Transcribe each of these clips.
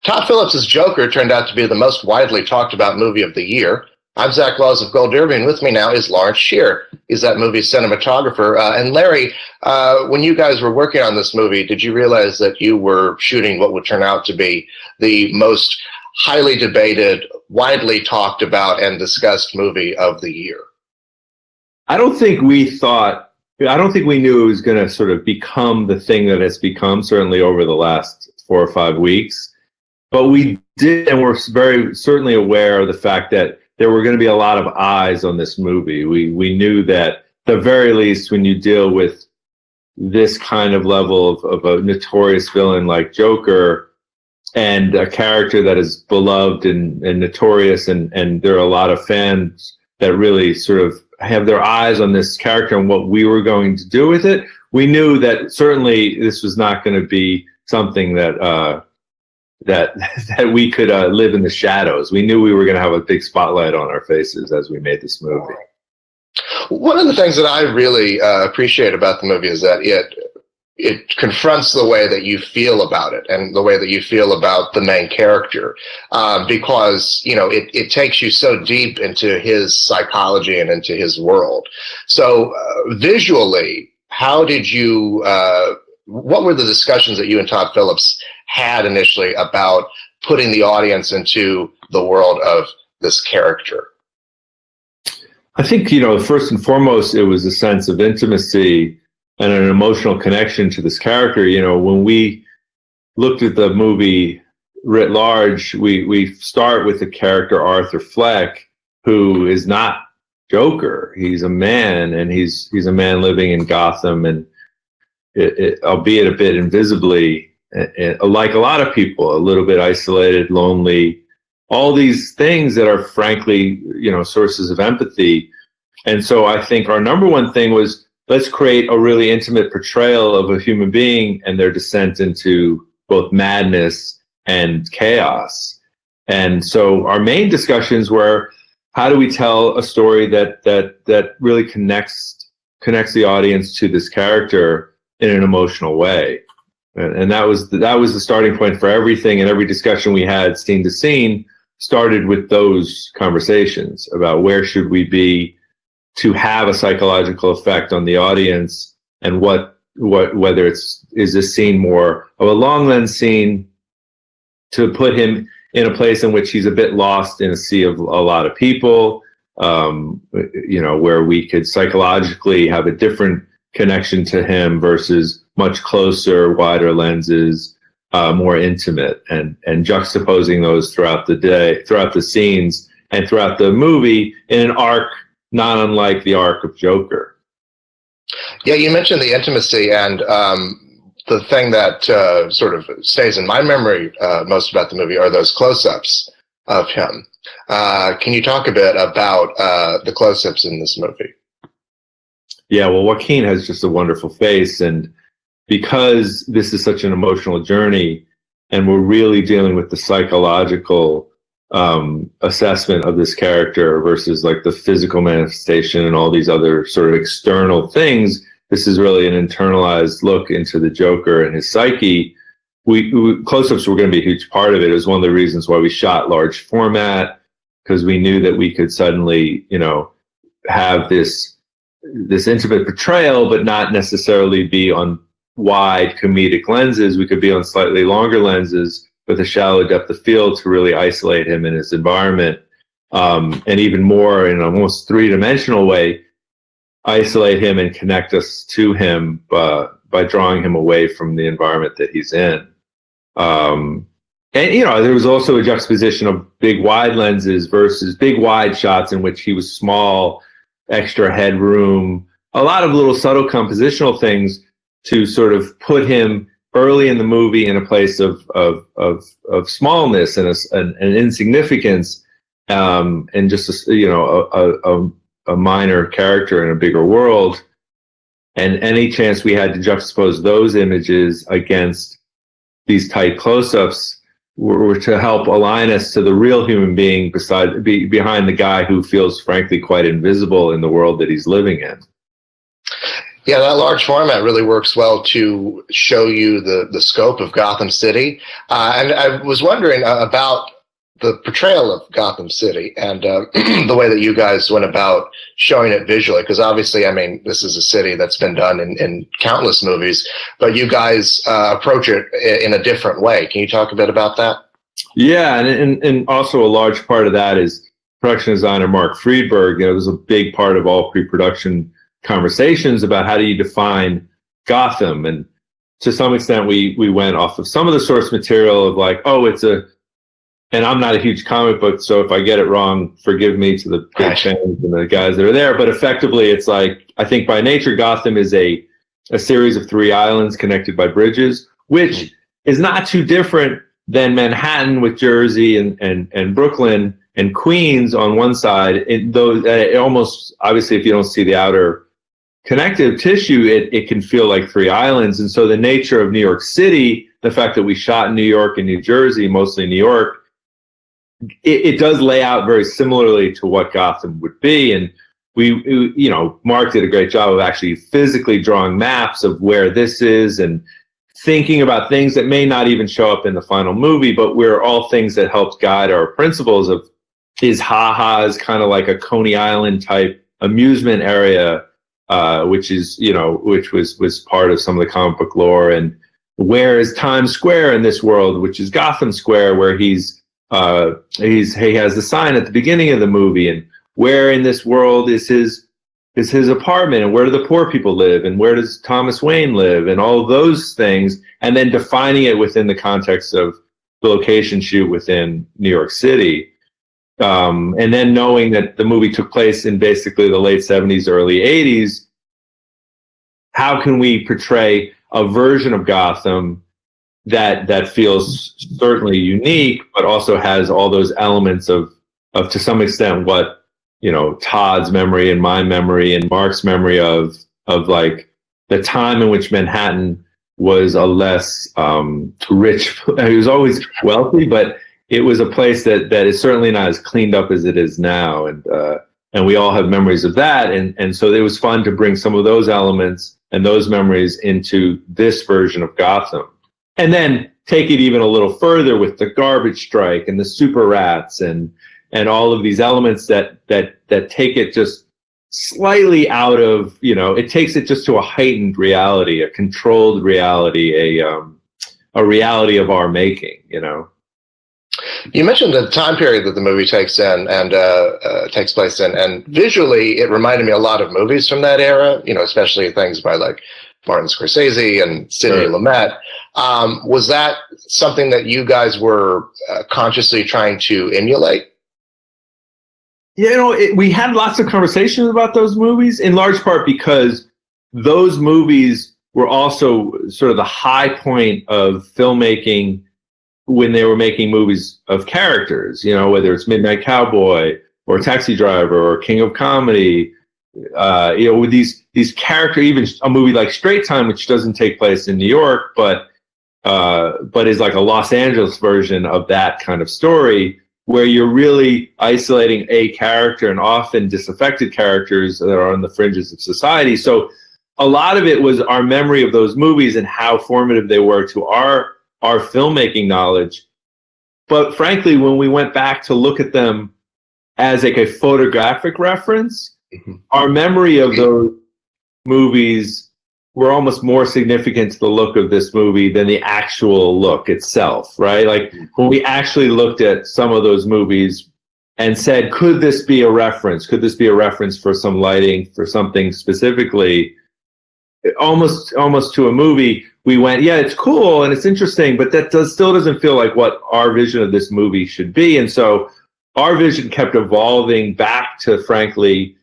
Todd Phillips' Joker turned out to be the most widely talked about movie of the year. I'm Zach Laws of Gold Derby, and with me now is Lawrence Sher. He's that movie's cinematographer. And Larry, when you guys were working on this movie, did you realize that you were shooting what would turn out to be the most highly debated, widely talked about, and discussed movie of the year? I don't think we knew it was going to sort of become the thing that it's become, certainly over the last 4 or 5 weeks. But we did, and we're very certainly aware of the fact that there were going to be a lot of eyes on this movie. We knew that, at the very least, when you deal with this kind of level of a notorious villain like Joker and a character that is beloved and notorious, and there are a lot of fans that really sort of have their eyes on this character and what we were going to do with it, we knew that certainly this was not going to be something that that we could live in the shadows. We knew we were going to have a big spotlight on our faces as we made this movie. One of the things that I really appreciate about the movie is that it confronts the way that you feel about it and the way that you feel about the main character, because it takes you so deep into his psychology and into his world. So visually, how did you? What were the discussions that you and Todd Phillips had initially about putting the audience into the world of this character? I think, first and foremost, it was a sense of intimacy and an emotional connection to this character. When we looked at the movie writ large, we start with the character Arthur Fleck, who is not Joker. He's a man, and he's a man living in Gotham, and albeit a bit invisibly, like a lot of people, a little bit isolated, lonely, all these things that are frankly, sources of empathy. And so I think our number one thing was, let's create a really intimate portrayal of a human being and their descent into both madness and chaos. And so our main discussions were, how do we tell a story that really connects the audience to this character in an emotional way? And that was the starting point for everything, and every discussion we had scene to scene started with those conversations about where should we be to have a psychological effect on the audience, and whether is this scene more of a long lens scene to put him in a place in which he's a bit lost in a sea of a lot of people, where we could psychologically have a different connection to him versus much closer, wider lenses, more intimate, and juxtaposing those throughout the day, throughout the scenes, and throughout the movie in an arc not unlike the arc of Joker. Yeah, you mentioned the intimacy, and the thing that sort of stays in my memory most about the movie are those close-ups of him. Can you talk a bit about the close-ups in this movie? Yeah, well, Joaquin has just a wonderful face, and because this is such an emotional journey, and we're really dealing with the psychological assessment of this character versus like the physical manifestation and all these other sort of external things, this is really an internalized look into the Joker and his psyche. Close-ups were going to be a huge part of it. It was one of the reasons why we shot large format, because we knew that we could suddenly, have this intimate portrayal, but not necessarily be on wide comedic lenses. We could be on slightly longer lenses with a shallow depth of field to really isolate him in his environment, and even more in an almost three-dimensional way, isolate him and connect us to him by drawing him away from the environment that he's in. And there was also a juxtaposition of big wide lenses versus big wide shots in which he was small, extra headroom, a lot of little subtle compositional things to sort of put him early in the movie in a place of smallness and insignificance, and just a minor character in a bigger world. And any chance we had to juxtapose those images against these tight close-ups were to help align us to the real human being behind the guy who feels frankly quite invisible in the world that he's living in. Yeah, that large format really works well to show you the scope of Gotham City. And I was wondering about the portrayal of Gotham City and the way that you guys went about showing it visually. Because obviously, I mean, this is a city that's been done in countless movies, but you guys approach it in a different way. Can you talk a bit about that? Yeah, and also a large part of that is production designer Mark Friedberg. It was a big part of all pre-production conversations about how do you define Gotham. And to some extent, we went off of some of the source material of like, oh, and I'm not a huge comic book, so if I get it wrong, forgive me to the big fans and the guys that are there. But effectively, it's like, I think by nature, Gotham is a series of 3 islands connected by bridges, which is not too different than Manhattan with Jersey and Brooklyn and Queens on one side. It almost, obviously, if you don't see the outer connective tissue, it can feel like 3 islands. And so the nature of New York City, the fact that we shot in New York and New Jersey, mostly New York, it does lay out very similarly to what Gotham would be. And Mark did a great job of actually physically drawing maps of where this is and thinking about things that may not even show up in the final movie, but we're all things that helped guide our principles of is is kind of like a Coney Island type amusement area, which was part of some of the comic book lore. And where is Times Square in this world, which is Gotham Square, where he has the sign at the beginning of the movie, and where in this world is his apartment, and where do the poor people live, and where does Thomas Wayne live, and all of those things, and then defining it within the context of the location shoot within New York City. And then knowing that the movie took place in basically the late 70s, early 80s, how can we portray a version of Gotham that feels certainly unique, but also has all those elements of to some extent what Todd's memory and my memory and Mark's memory of like the time in which Manhattan was a less rich. It was always wealthy, but it was a place that is certainly not as cleaned up as it is now, and we all have memories of that, and so it was fun to bring some of those elements and those memories into this version of Gotham, and then take it even a little further with the garbage strike and the super rats and all of these elements that take it just slightly out of, it takes it just to a heightened reality, a controlled reality, a reality of our making. You mentioned the time period that the movie takes place in, and visually it reminded me a lot of movies from that era, especially things by like Martin Scorsese and Sidney Lumet. Was that something that you guys were consciously trying to emulate? We had lots of conversations about those movies, in large part because those movies were also sort of the high point of filmmaking when they were making movies of characters, whether it's Midnight Cowboy or Taxi Driver or King of Comedy, with these character, even a movie like Straight Time, which doesn't take place in New York, but is like a Los Angeles version of that kind of story, where you're really isolating a character, and often disaffected characters that are on the fringes of society. So a lot of it was our memory of those movies and how formative they were to our filmmaking knowledge. But frankly, when we went back to look at them as like a photographic reference, our memory of those movies were almost more significant to the look of this movie than the actual look itself, right? Like when we actually looked at some of those movies and said, could this be a reference? Could this be a reference for some lighting, for something specifically? Almost to a movie, we went, yeah, it's cool and it's interesting, but that still doesn't feel like what our vision of this movie should be. And so our vision kept evolving back to, frankly,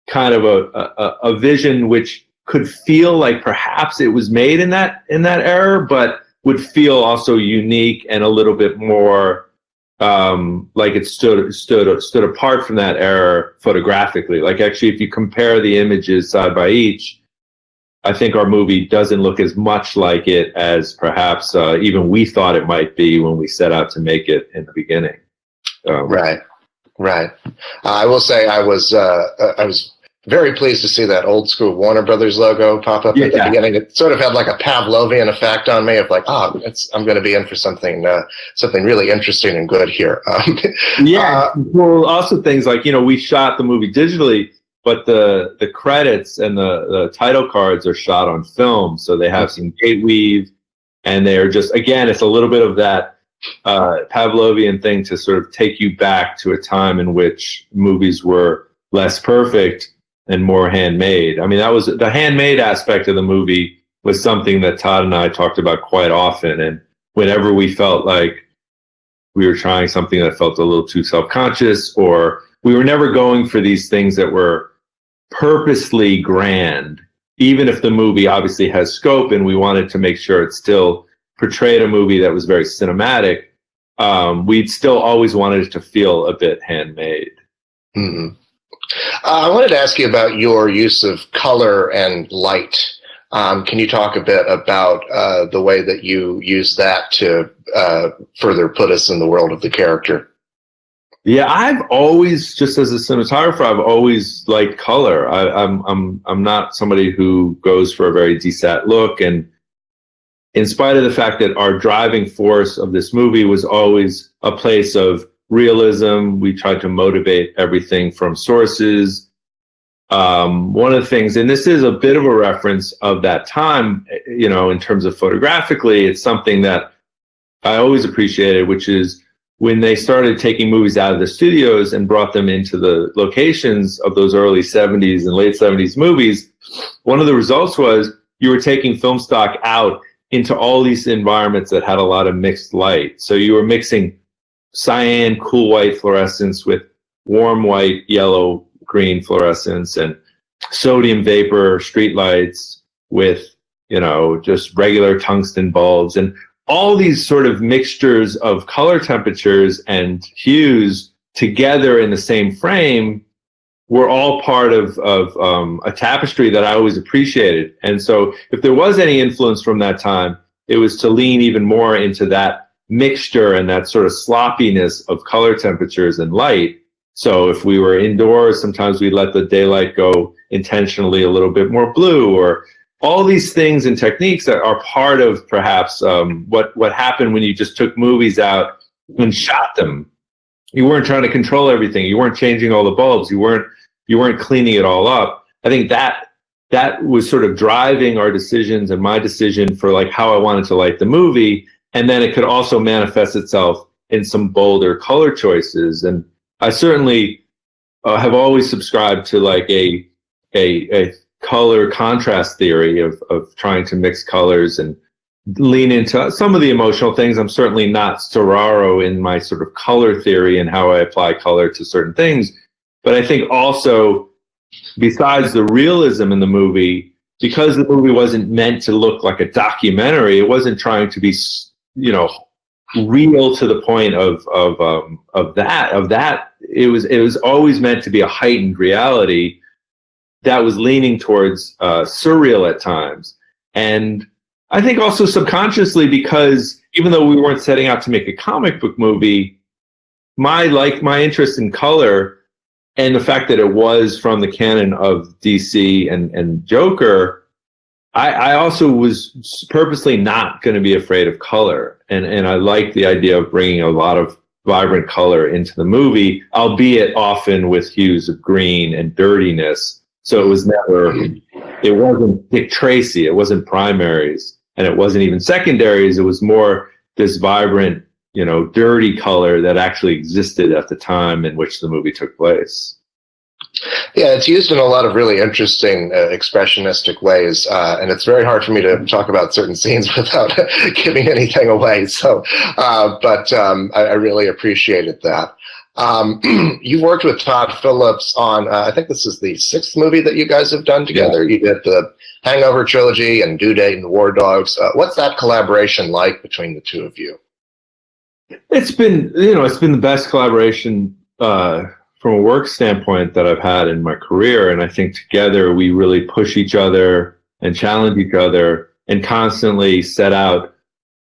kind of a vision which could feel like perhaps it was made in that era, but would feel also unique and a little bit more like it stood apart from that era photographically. Like actually, if you compare the images side by each, I think our movie doesn't look as much like it as perhaps even we thought it might be when we set out to make it in the beginning. Right. I will say I was very pleased to see that old school Warner Brothers logo pop up at the beginning. It sort of had like a Pavlovian effect on me of like, oh, I'm going to be in for something really interesting and good here. Well, also things like, we shot the movie digitally, but the credits and the title cards are shot on film, so they have some gate weave, and they're just, again, it's a little bit of that Pavlovian thing to sort of take you back to a time in which movies were less perfect and more handmade. I mean, that was the handmade aspect of the movie was something that Todd and I talked about quite often. And whenever we felt like we were trying something that felt a little too self-conscious, or we were never going for these things that were purposely grand, even if the movie obviously has scope and we wanted to make sure it still portrayed a movie that was very cinematic, we'd still always wanted it to feel a bit handmade. Mm-hmm. I wanted to ask you about your use of color and light. Can you talk a bit about the way that you use that to further put us in the world of the character? Yeah, I've always, just as a cinematographer, I've always liked color. I'm not somebody who goes for a very desat look, and in spite of the fact that our driving force of this movie was always a place of realism, we tried to motivate everything from sources. One of the things, and this is a bit of a reference of that time, in terms of photographically, it's something that I always appreciated, which is when they started taking movies out of the studios and brought them into the locations of those early 70s and late 70s movies, one of the results was you were taking film stock out into all these environments that had a lot of mixed light. So you were mixing cyan, cool white fluorescence with warm white, yellow, green fluorescence, and sodium vapor streetlights with, just regular tungsten bulbs, and all these sort of mixtures of color temperatures and hues together in the same frame were all part of a tapestry that I always appreciated. And so if there was any influence from that time, it was to lean even more into that mixture and that sort of sloppiness of color temperatures and light. So if we were indoors, sometimes we let the daylight go intentionally a little bit more blue, or all these things and techniques that are part of perhaps what happened when you just took movies out and shot them. You weren't trying to control everything. You weren't changing all the bulbs. You weren't cleaning it all up. I think that was sort of driving our decisions and my decision for like how I wanted to light the movie. And then it could also manifest itself in some bolder color choices. And I certainly have always subscribed to like a color contrast theory of trying to mix colors and lean into some of the emotional things. I'm certainly not Storaro in my sort of color theory and how I apply color to certain things. But I think also, besides the realism in the movie, because the movie wasn't meant to look like a documentary, it wasn't trying to be, real to the point of that. It was always meant to be a heightened reality that was leaning towards surreal at times. And I think also subconsciously, because even though we weren't setting out to make a comic book movie, my interest in color and the fact that it was from the canon of DC and Joker, I also was purposely not going to be afraid of color. And I like the idea of bringing a lot of vibrant color into the movie, albeit often with hues of green and dirtiness. So it wasn't Dick Tracy, it wasn't primaries, and it wasn't even secondaries. It was more this vibrant, dirty color that actually existed at the time in which the movie took place. Yeah, it's used in a lot of really interesting expressionistic ways, and it's very hard for me to talk about certain scenes without giving anything away. So, but I really appreciated that. You've worked with Todd Phillips on, I think this is the 6th movie that you guys have done together. Yeah. You did the Hangover trilogy and Due Date and War Dogs. What's that collaboration like between the two of you? It's been the best collaboration from a work standpoint that I've had in my career. And I think together we really push each other and challenge each other and constantly set out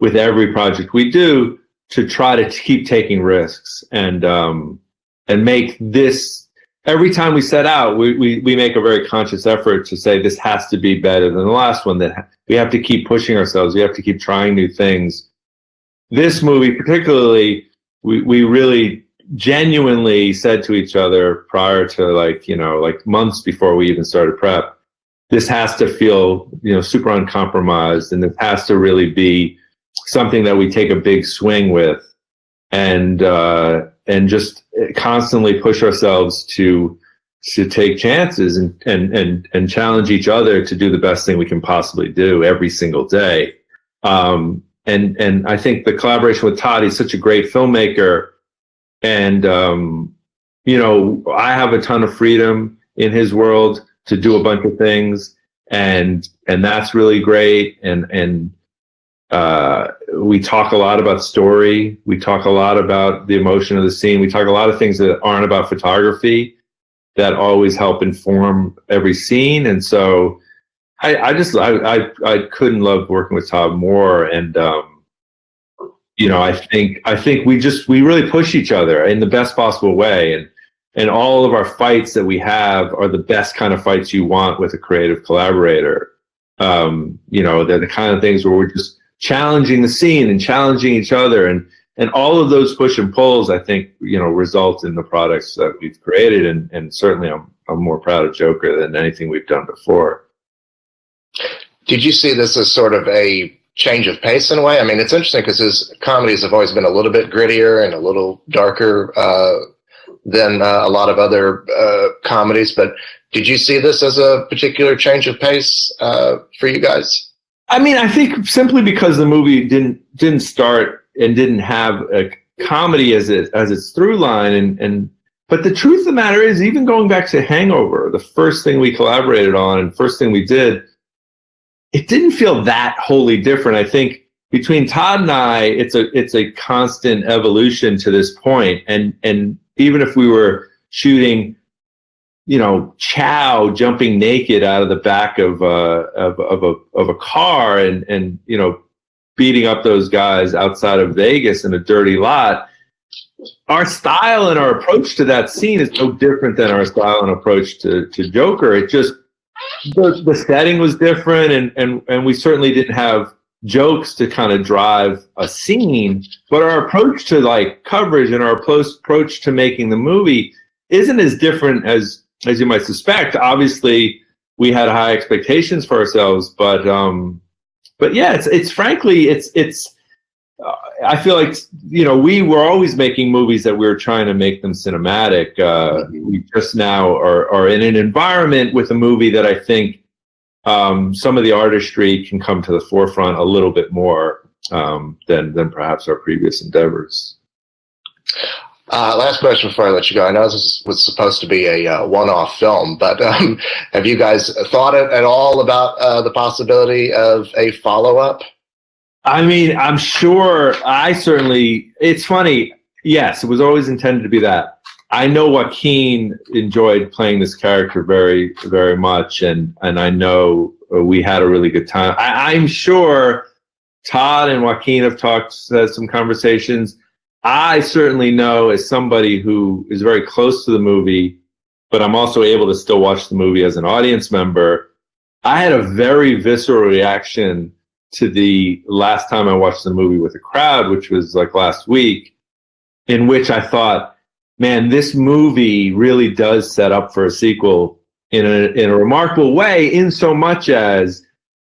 with every project we do to try to keep taking risks and make this every time we set out, we make a very conscious effort to say this has to be better than the last one, that we have to keep pushing ourselves. We have to keep trying new things. This movie particularly, we really genuinely said to each other prior to like months before we even started prep, this has to feel, super uncompromised, and it has to really be something that we take a big swing with, and just constantly push ourselves to take chances and challenge each other to do the best thing we can possibly do every single day. And I think the collaboration with Todd, he's such a great filmmaker, and I have a ton of freedom in his world to do a bunch of things, and that's really great. And we talk a lot about story. We talk a lot about the emotion of the scene. We talk a lot of things that aren't about photography that always help inform every scene. And so I couldn't love working with Todd more. And I think we really push each other in the best possible way. And all of our fights that we have are the best kind of fights you want with a creative collaborator. They're the kind of things where we're just challenging the scene and challenging each other, and all of those push and pulls, I think, result in the products that we've created. And certainly I'm more proud of Joker than anything we've done before. Did you see this as sort of a change of pace in a way? I mean, it's interesting because his comedies have always been a little bit grittier and a little darker than a lot of other comedies. But did you see this as a particular change of pace for you guys? I mean, I think simply because the movie didn't start and didn't have a comedy as its through line, but the truth of the matter is, even going back to Hangover, the first thing we collaborated on and first thing we did, it didn't feel that wholly different. I think between Todd and I, it's a constant evolution to this point. And even if we were shooting, Chow jumping naked out of the back of a car and beating up those guys outside of Vegas in a dirty lot, our style and our approach to that scene is no different than our style and approach to Joker. It just, the setting was different, and we certainly didn't have jokes to kind of drive a scene, but our approach to like coverage and our approach to making the movie isn't as different as you might suspect. Obviously, we had high expectations for ourselves, but yeah, it's frankly, I feel like, we were always making movies that we were trying to make them cinematic. We just now are in an environment with a movie that I think some of the artistry can come to the forefront a little bit more than perhaps our previous endeavors. Last question before I let you go. I know this was supposed to be a one-off film, but have you guys thought at all about the possibility of a follow-up? I mean, I'm sure. It's funny. Yes, it was always intended to be that. I know Joaquin enjoyed playing this character very, very much, and I know we had a really good time. I'm sure Todd and Joaquin have had some conversations. I certainly know, as somebody who is very close to the movie, but I'm also able to still watch the movie as an audience member, I had a very visceral reaction to the last time I watched the movie with a crowd, which was like last week, in which I thought, man, this movie really does set up for a sequel in a remarkable way, in so much as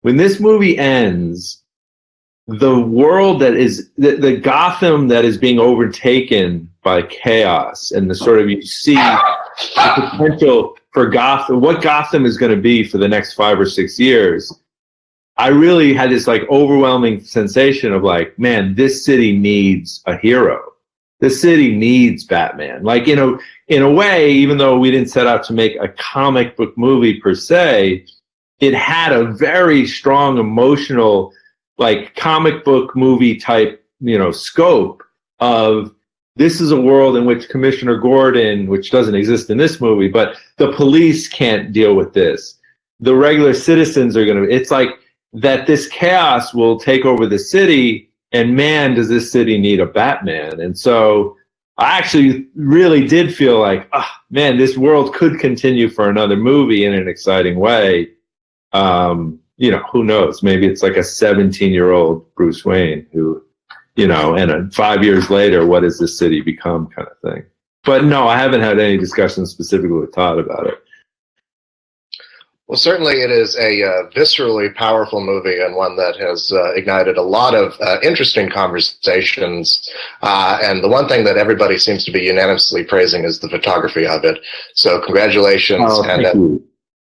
when this movie ends, the world that is the Gotham that is being overtaken by chaos, and the sort of, you see the potential for Gotham, what Gotham is going to be for the next 5 or 6 years. I really had this like overwhelming sensation of like, man, this city needs a hero. The city needs Batman. Like, in a way, even though we didn't set out to make a comic book movie per se, it had a very strong emotional, like comic book movie type, scope of, this is a world in which Commissioner Gordon, which doesn't exist in this movie, but the police can't deal with this. The regular citizens are it's like that this chaos will take over the city, and man, does this city need a Batman. And so I actually really did feel like, man, this world could continue for another movie in an exciting way. Who knows? Maybe it's like a 17-year-old Bruce Wayne who, and 5 years later, what does this city become, kind of thing. But no, I haven't had any discussions specifically with Todd about it. Well, certainly it is a viscerally powerful movie, and one that has ignited a lot of interesting conversations. And the one thing that everybody seems to be unanimously praising is the photography of it. So congratulations.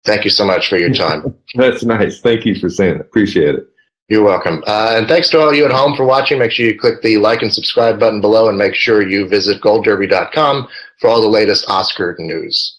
Thank you so much for your time. That's nice. Thank you for saying that. Appreciate it. You're welcome. And thanks to all you at home for watching. Make sure you click the like and subscribe button below, and make sure you visit goldderby.com for all the latest Oscar news.